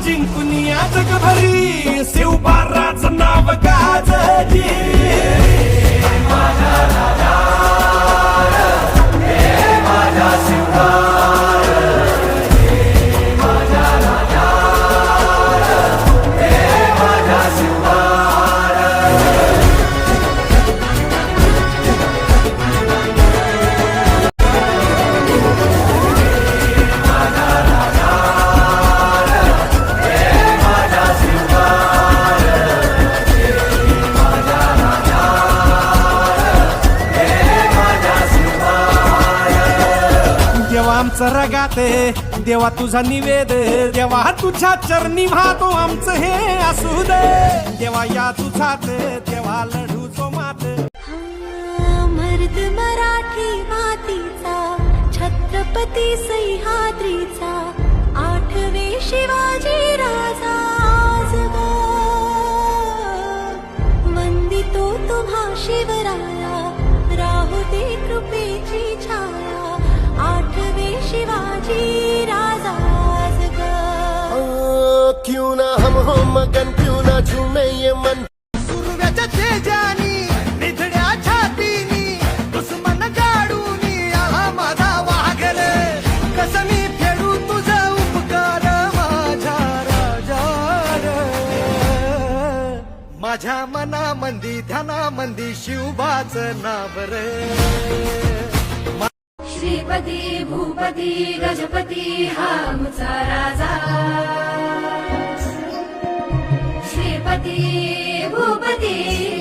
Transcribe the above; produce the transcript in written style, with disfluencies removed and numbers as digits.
जिंकुनिया जगभरी शिवबाराचं नाव गाजली माझा राजा हे माझा शिवबार हे माझा राजा हे माझा शिवबार आमचं रगाते देवा तुझा निवेद देवा तुझ्या चरणी वाहतो आमचं हे असू दे देवा या तुझात देवा लढूचो मात मर्द मराठी मातीचा छत्रपती सह्याद्रीचा आठवे शिवाजी राजा आज वंदितो तुम्हा शिवराया राहू दे कृपेची छाया आठवे शिवाजी राजा क्यों ना हम हो मगन क्यों ना झूमे ये मन सुरव्याच्या तेजानी निधड्या छातीनी दुश्मन गाडूनी आला माझा वाघर कसं मी फेडू तुझा उपकार माझ्या राजा माझ्या मनामंदी ध्यानामंदी शिवबाचं नाव रे श्रीपती भूपती गजपती हा आमचा राजा श्रीपती भूपती